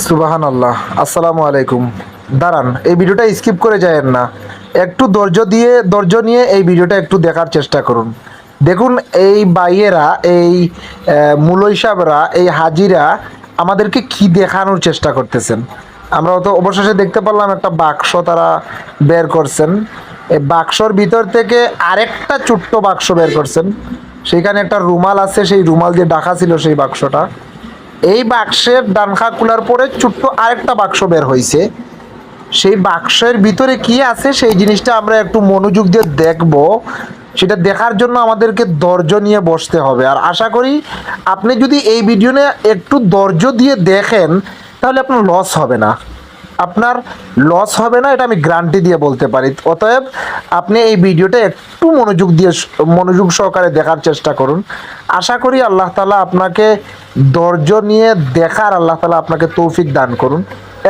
সুবহানাল্লাহ। আসসালামু আলাইকুম। দাঁড়ান, এই ভিডিওটা স্কিপ করে যায়েন না। একটু ধৈর্য নিয়ে এই ভিডিওটা একটু দেখার চেষ্টা করুন। দেখুন, এই বাইয়েরা, এই মুলই সাহেবরা, এই হাজিরা আমাদেরকে কি দেখানোর চেষ্টা করতেছেন। আমরা তো অবশেষে দেখতে পারলাম একটা বাক্স তারা বের করছেন। এই বাক্সর ভিতর থেকে আরেকটা ছোট্ট বাক্স বের করছেন। সেখানে একটা রুমাল আছে, সেই রুমাল দিয়ে ঢাকা ছিল সেই বাক্সটা। এই বাক্সের ডানখা খোলার পরে ছোট্ট আরেকটা বাক্স বের হয়েছে। সেই বাক্সের ভিতরে কি আছে সেই জিনিসটা আমরা একটু মনোযোগ দিয়ে দেখব। সেটা দেখার জন্য আমাদেরকে ধৈর্য নিয়ে বসতে হবে। আর আশা করি আপনি যদি এই ভিডিও নিয়ে একটু ধৈর্য দিয়ে দেখেন তাহলে আপনার লস হবে না। আপনার লস হবে না, এটা আমি গ্যারান্টি দিয়ে বলতে পারি। অতএব আপনি এই ভিডিওটা একটু মনোযোগ সহকারে দেখার চেষ্টা করুন। আশা করি আল্লাহ তাআলা আপনাকে ধৈর্য নিয়ে দেখার আল্লাহ তাআলা আপনাকে তৌফিক দান করুন।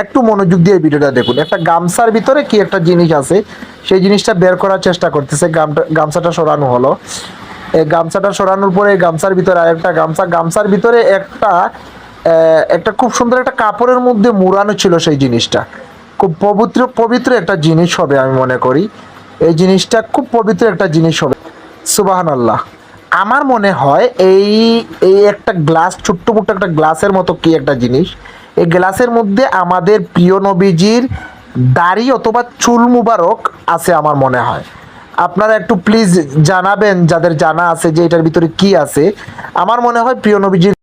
একটু মনোযোগ দিয়ে ভিডিওটা দেখুন। একটা গামছার ভিতরে কি একটা জিনিস আছে, সেই জিনিসটা বের করার চেষ্টা করতেছে। গামছাটা সরানো হলো। এই গামছাটা সরানোর পরে গামছার ভিতরে আরেকটা গামছার ভিতরে একটা খুব সুন্দর একটা কাপড়ের মধ্যে মুড়ানো ছিল। সেই জিনিসটা খুব পবিত্র একটা জিনিস হবে আমি মনে করি। এই জিনিসটা খুব পবিত্র একটা জিনিস হবে। সুবহানাল্লাহ। আমার মনে হয় এই এই একটা গ্লাস, ছোট্ট মোট্ট একটা গ্লাসের মতো কি একটা জিনিস। এই গ্লাসের মধ্যে আমাদের প্রিয় নবীজির দাড়ি অথবা চুল মুবারক আছে আমার মনে হয়। আপনারা একটু প্লিজ জানাবেন যাদের জানা আছে যে এটার ভিতরে কি আছে। আমার মনে হয় প্রিয় নবীজির